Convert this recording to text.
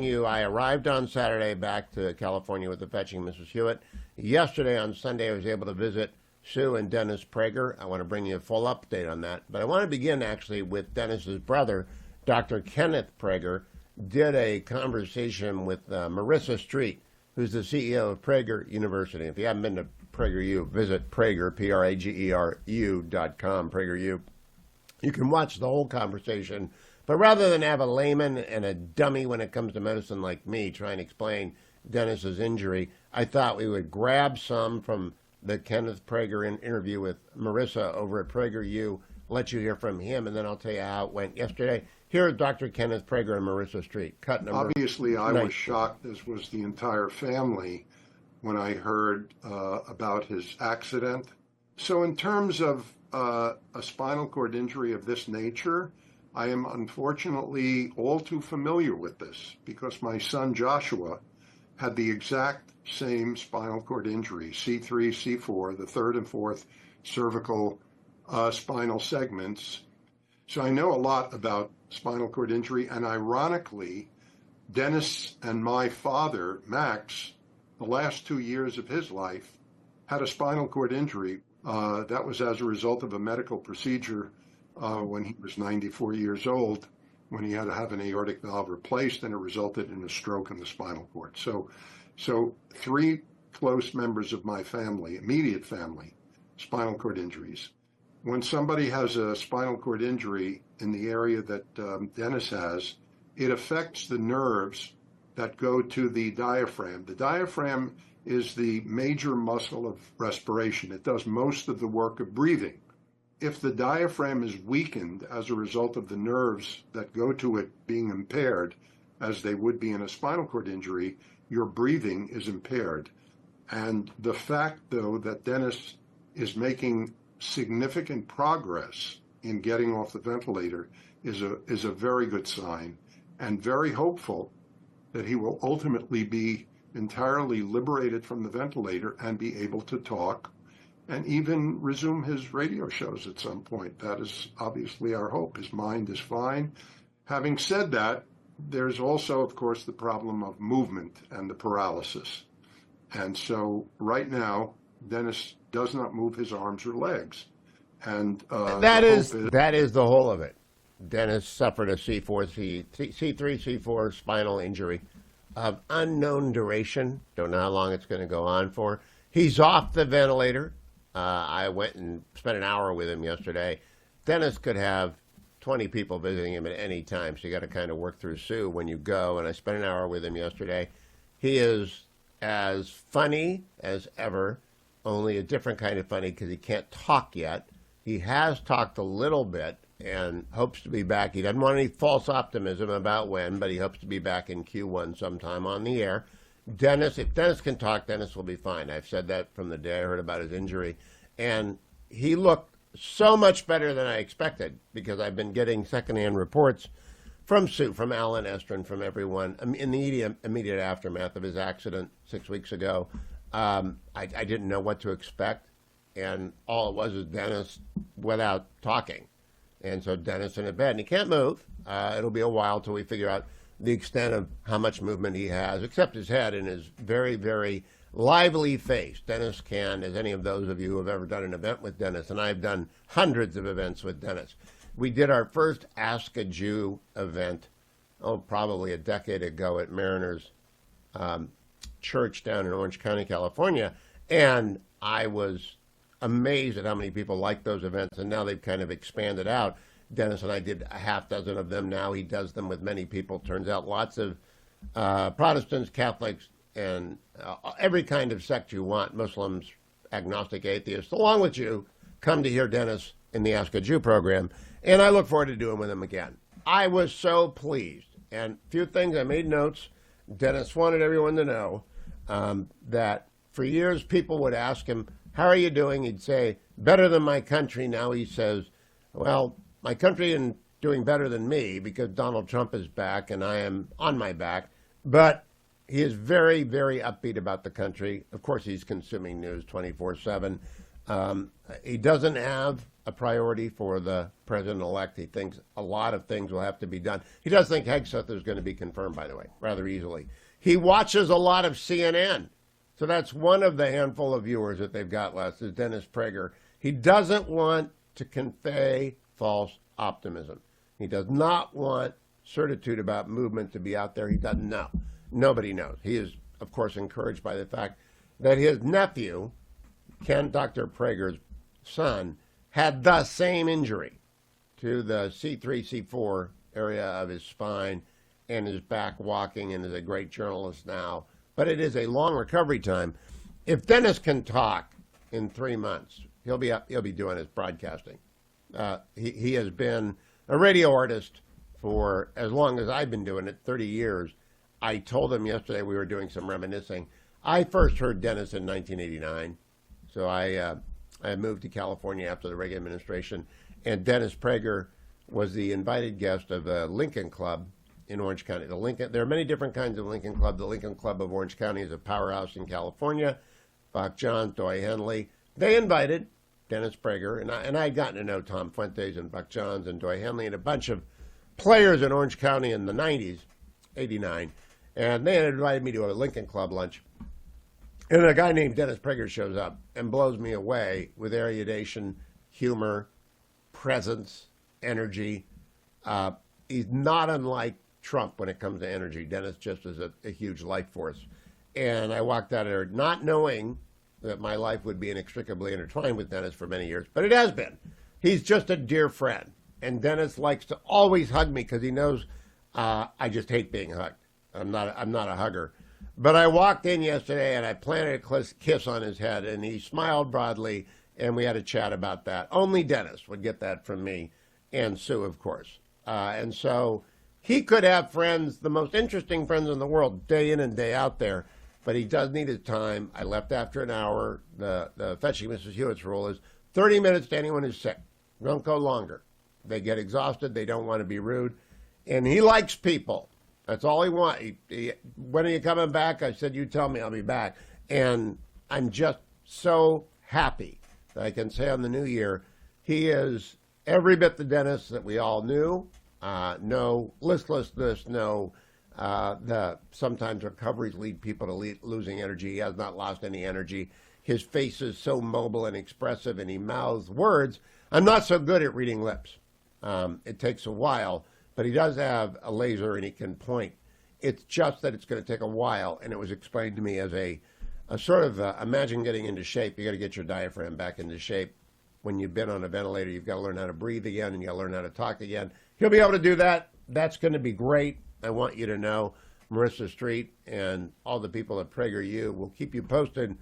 I arrived on Saturday back to California with the fetching Mrs. Hewitt. Yesterday on Sunday, I was able to visit Sue and Dennis Prager. I want to bring you a full update on that. But I want to begin actually with Dennis's brother, Dr. Kenneth Prager, did a conversation with Marissa Street, who's the CEO of Prager University. If you haven't been to PragerU, visit Prager, Prageru.com, PragerU. You can watch the whole conversation. But rather than have a layman and a dummy when it comes to medicine like me trying to explain Dennis's injury, I thought we would grab some from the Kenneth Prager interview with Marissa over at PragerU, let you hear from him, and then I'll tell you how it went yesterday. Here is Dr. Kenneth Prager and Marissa Street. Cut number Obviously, I was shocked, as was the entire family, when I heard about his accident. So in terms of a spinal cord injury of this nature, I am unfortunately all too familiar with this because my son Joshua had the exact same spinal cord injury, C3, C4, the third and fourth cervical spinal segments. So I know a lot about spinal cord injury, and ironically, Dennis and my father, Max, the last 2 years of his life, had a spinal cord injury. That was as a result of a medical procedure when he was 94 years old, when he had to have an aortic valve replaced, and it resulted in a stroke in the spinal cord. So three close members of my family, immediate family, spinal cord injuries. When somebody has a spinal cord injury in the area that Dennis has, it affects the nerves that go to the diaphragm. The diaphragm is the major muscle of respiration. It does most of the work of breathing. If the diaphragm is weakened as a result of the nerves that go to it being impaired, as they would be in a spinal cord injury, your breathing is impaired. And the fact, though, that Dennis is making significant progress in getting off the ventilator is a very good sign, and very hopeful that he will ultimately be entirely liberated from the ventilator and be able to talk and even resume his radio shows at some point. That is obviously our hope. His mind is fine. Having said that, there's also, of course, the problem of movement and the paralysis. And so right now, Dennis does not move his arms or legs. And that is the whole of it. Dennis suffered a C3, C4 spinal injury of unknown duration. Don't know how long it's going to go on for. He's off the ventilator. I went and spent an hour with him yesterday. Dennis could have 20 people visiting him at any time, so you got to kind of work through Sue when you go. And I spent an hour with him yesterday. He is as funny as ever, only a different kind of funny because he can't talk yet. He has talked a little bit and hopes to be back. He doesn't want any false optimism about when, but he hopes to be back in Q1 sometime on the air. Dennis, if Dennis can talk, Dennis will be fine. I've said that from the day I heard about his injury. And he looked so much better than I expected because I've been getting secondhand reports from Sue, from Alan Estrin, from everyone in the immediate aftermath of his accident 6 weeks ago. I didn't know what to expect. And all it was Dennis without talking. And so Dennis in a bed, and he can't move. It'll be a while till we figure out the extent of how much movement he has, except his head and his very, very lively face. Dennis can, as any of those of you who have ever done an event with Dennis, and I've done hundreds of events with Dennis. We did our first Ask a Jew event, probably a decade ago at Mariners Church down in Orange County, California, and I was amazed at how many people like those events, and now they've kind of expanded out. Dennis and I did a half dozen of them now. He does them with many people. Turns out lots of Protestants, Catholics, and every kind of sect you want, Muslims, agnostic, atheists, along with you, come to hear Dennis in the Ask a Jew program, and I look forward to doing with him again. I was so pleased, and a few things I made notes. Dennis wanted everyone to know that for years people would ask him, how are you doing? He'd say, better than my country. Now he says, well, my country is doing better than me because Donald Trump is back and I am on my back. But he is very, very upbeat about the country. Of course, he's consuming news 24/7. He doesn't have a priority for the president-elect. He thinks a lot of things will have to be done. He does think Hegseth is going to be confirmed, by the way, rather easily. He watches a lot of CNN. So that's one of the handful of viewers that they've got left is Dennis Prager. He doesn't want to convey false optimism. He does not want certitude about movement to be out there. He doesn't know. Nobody knows. He is, of course, encouraged by the fact that his nephew, Dr. Prager's son, had the same injury to the C3, C4 area of his spine and is back walking and is a great journalist now. But it is a long recovery time. If Dennis can talk in 3 months, he'll be doing his broadcasting. He has been a radio artist for as long as I've been doing it, 30 years. I told him yesterday we were doing some reminiscing. I first heard Dennis in 1989. So I moved to California after the Reagan administration, and Dennis Prager was the invited guest of the Lincoln Club in Orange County. There are many different kinds of Lincoln Club. The Lincoln Club of Orange County is a powerhouse in California. Bach John, Doy Henley. They invited Dennis Prager, and I had gotten to know Tom Fuentes and Buck Johns and Doy Henley and a bunch of players in Orange County in the 90s, 89, and they had invited me to a Lincoln Club lunch. And a guy named Dennis Prager shows up and blows me away with erudition, humor, presence, energy. He's not unlike Trump when it comes to energy. Dennis just is a huge life force. And I walked out of there not knowing that my life would be inextricably intertwined with Dennis for many years, but it has been. He's just a dear friend. And Dennis likes to always hug me because he knows I just hate being hugged. I'm not a hugger. But I walked in yesterday and I planted a kiss on his head and he smiled broadly and we had a chat about that. Only Dennis would get that from me and Sue, of course. And so he could have friends, the most interesting friends in the world, day in and day out there, but he does need his time. I left after an hour. The fetching Mrs. Hewitt's rule is 30 minutes to anyone who's sick. Don't go longer. They get exhausted. They don't want to be rude. And he likes people. That's all he wants. When are you coming back? I said, you tell me, I'll be back. And I'm just so happy that I can say on the new year, he is every bit the Dennis that we all knew. No listlessness, no sometimes recoveries lead people to losing energy. He has not lost any energy. His face is so mobile and expressive, and he mouths words. I'm not so good at reading lips. It takes a while, but he does have a laser and he can point. It's just that it's going to take a while, and it was explained to me as a sort of, imagine getting into shape. You got to get your diaphragm back into shape. When you've been on a ventilator, you've got to learn how to breathe again, and you got to learn how to talk again. He'll be able to do that. That's going to be great. I want you to know Marissa Street and all the people at PragerU will keep you posted